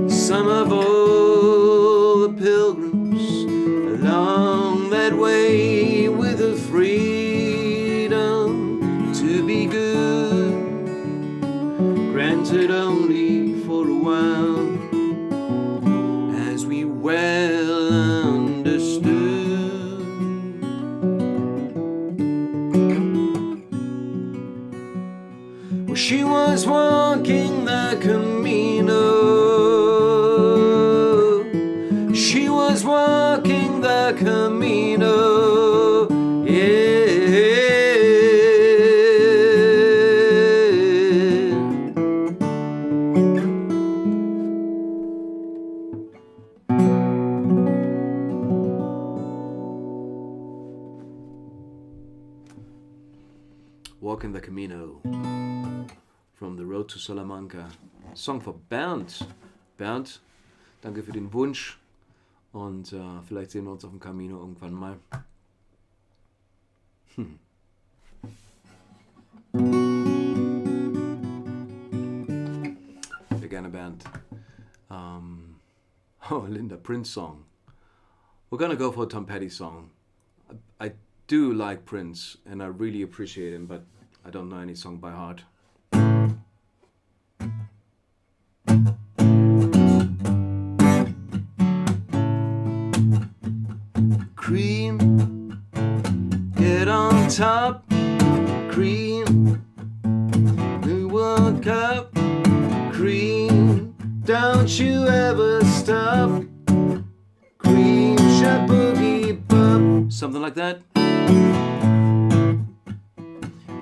Some of all the pilgrims along that way, with the freedom to be good, granted only for a while, as we well understood. Well, she was walking the Camino. She was walking the Camino, yeah. Walking the Camino, from the road to Salamanca. Song for Bernd. Bernd, danke für den Wunsch. Und vielleicht sehen wir uns auf dem Camino irgendwann mal. Sehr gerne, Bernd. Linda, Prince song. We're gonna go for a Tom Petty song. I do like Prince and I really appreciate him, but I don't know any song by heart. Cream, get on top. Cream, New World Cup. Cream, don't you ever stop. Cream, shot boogie bop. Something like that.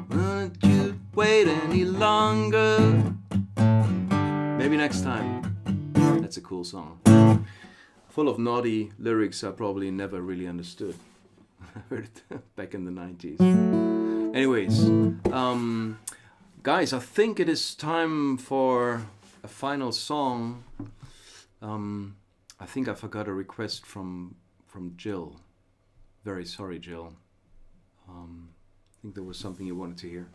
Won't you wait any longer? Maybe next time. That's a cool song. Full of naughty lyrics I probably never really understood. I heard it back in the 90s. Anyways, guys, I think it is time for a final song. I think I forgot a request from Jill. Very sorry, Jill. I think there was something you wanted to hear.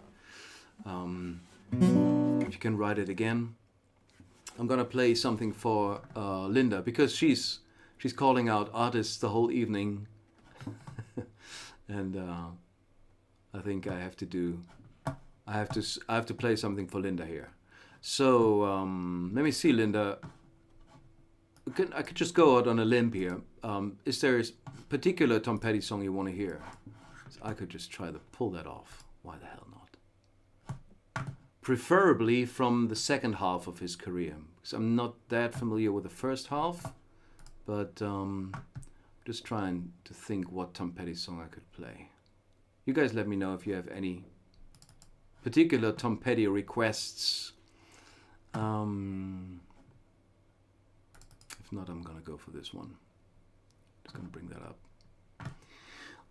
If you can write it again. I'm gonna play something for Linda, because she's calling out artists the whole evening, and I think I have to play something for Linda here. So let me see, Linda. I could just go out on a limb here. Is there a particular Tom Petty song you want to hear? So I could just try to pull that off. Why the hell not? Preferably from the second half of his career, because I'm not that familiar with the first half, but just trying to think what Tom Petty song I could play. You guys let me know if you have any particular Tom Petty requests. If not, I'm gonna go for this one. Just gonna bring that up.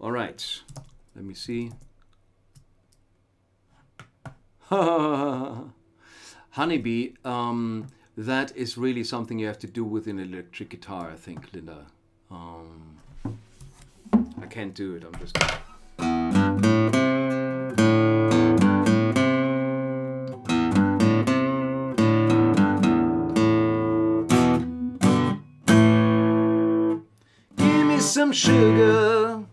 All right, let me see. Honeybee, that is really something you have to do with an electric guitar, I think, Linda. I can't do it, I'm just gonna... Give me some sugar.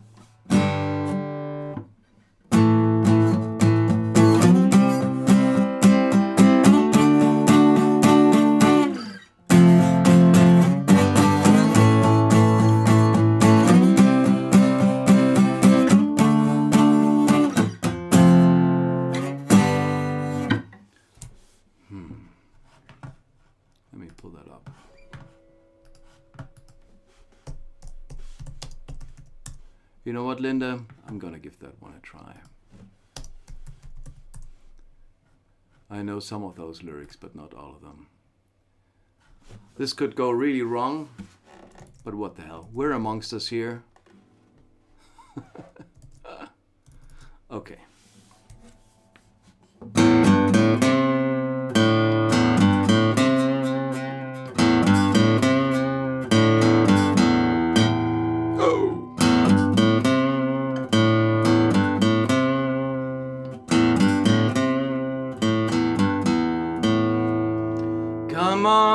Let me pull that up. You know what, Linda? I'm gonna give that one a try. I know some of those lyrics, but not all of them. This could go really wrong, but what the hell? We're amongst us here. Okay.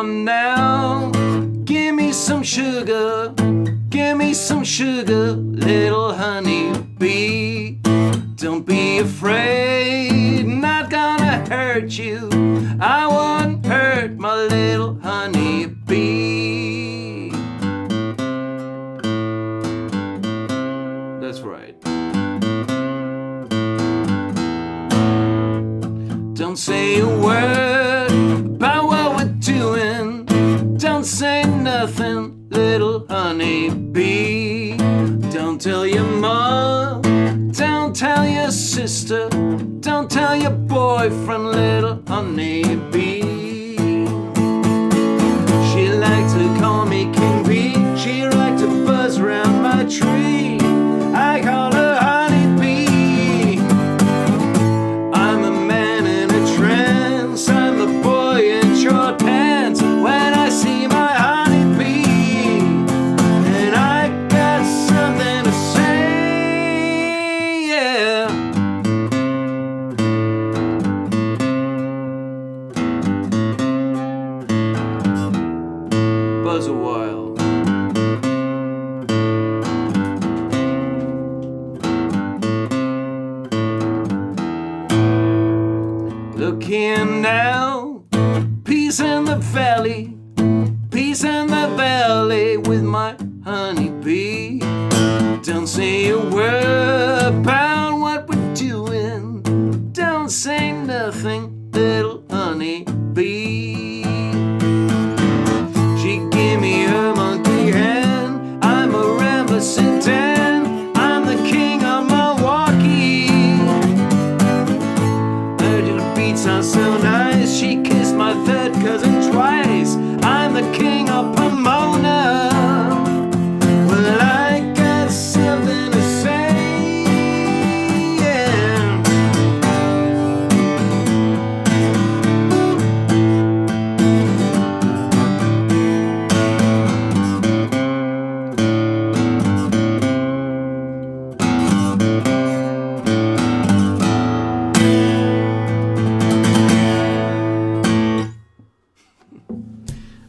on now. Give me some sugar, little honey bee. Don't be afraid, not gonna hurt you. I won't hurt my little honey bee. That's right. Don't say a word about what we're doing. Don't say nothing, little honey bee. Don't tell your mom, don't tell your sister, don't tell your boyfriend, little honey bee. She liked to call me King Bee. She liked to buzz around my tree. I call her honey bee. I'm a man in a trance. I'm the boy in short pants. When I see my honey bee, and I got something to say, yeah. Buzz a while. Look here now, peace in the valley, peace in the valley with my honey bee. Don't say a word about what we're doing. Don't say nothing, little honey bee. She gave me her monkey hand. I'm a rambling Dan. I'm the king of Milwaukee. Heard the beats sound so nice. She kissed my third cousin twice. I'm the king of Pomona. Well, I got something to say, yeah.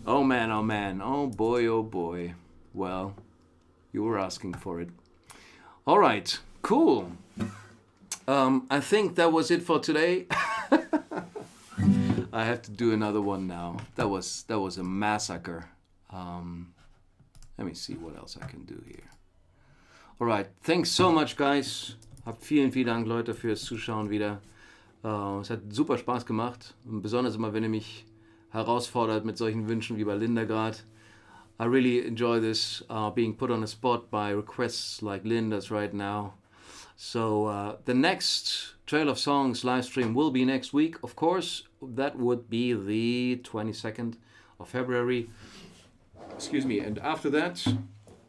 Oh man, oh boy. Well, you were asking for it. All right, cool. I think that was it for today. I have to do another one now. That was a massacre. Let me see what else I can do here. All right, thanks so much, guys. Vielen Dank, Leute, fürs Zuschauen wieder. Es hat super Spaß gemacht. Und besonders immer, wenn ihr mich herausfordert mit solchen Wünschen wie bei Linda gerade. I really enjoy this, being put on the spot by requests like Linda's right now. So the next Trail of Songs live stream will be next week. Of course, that would be the 22nd of February. Excuse me. And after that,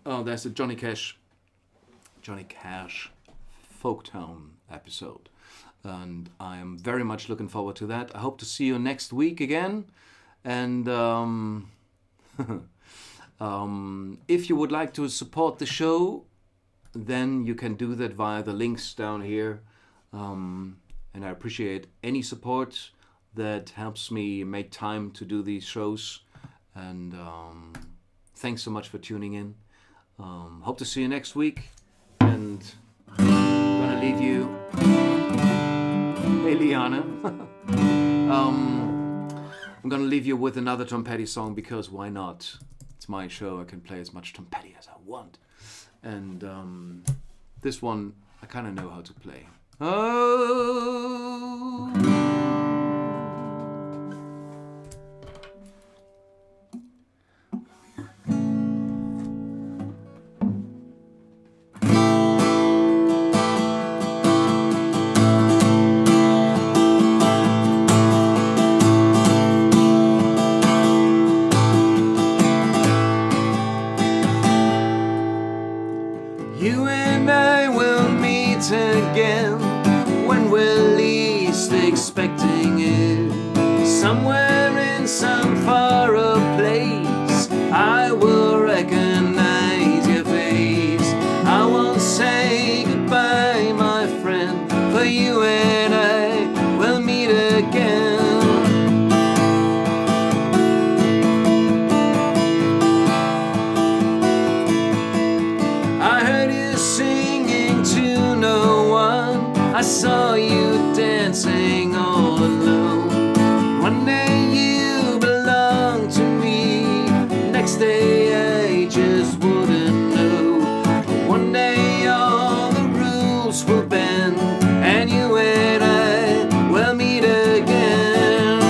there's the Johnny Cash Folktown episode. And I am very much looking forward to that. I hope to see you next week again. And if you would like to support the show, then you can do that via the links down here. And I appreciate any support that helps me make time to do these shows. And thanks so much for tuning in. Hope to see you next week. And I'm gonna leave you. Hey, Liana. I'm gonna leave you with another Tom Petty song because why not? It's my show. I can play as much Tom Petty as I want. And this one I kind of know how to play. Oh. You and I will meet again when we're least expecting it. Somewhere in some far off place, I will recognize your face. I won't say goodbye, my friend, for you and I will meet again. saw you dancing all alone. One day you belonged to me, next day I just wouldn't know. But one day all the rules will bend, and you and I will meet again.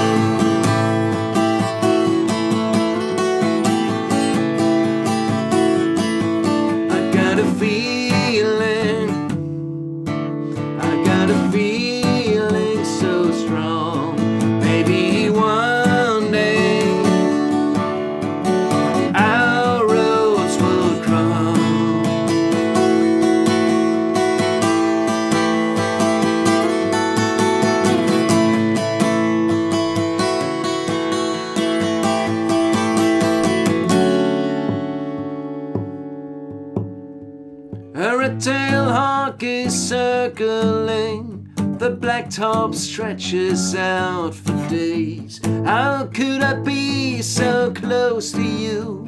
I got a feeling, I got a feeling so strong. Maybe one day our roads will cross. A red-tailed hawk is circling, the blacktop stretches out for days. How could I be so close to you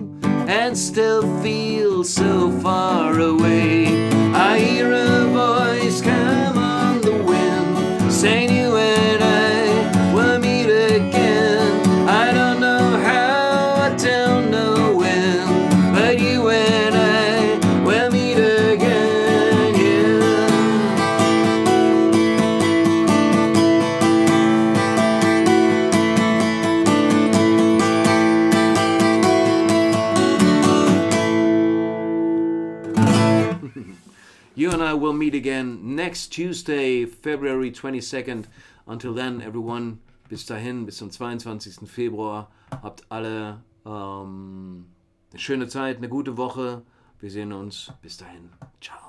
and still feel so far away? I hear a voice come on the wind, saying you and I will meet again. I don't know how, I don't know when, but you and I will meet again, yeah. You and I will meet again next Tuesday, February 22nd. Until then, everyone, bis dahin, bis zum 22. Februar. Habt alle eine schöne Zeit, eine gute Woche. Wir sehen uns. Bis dahin. Ciao.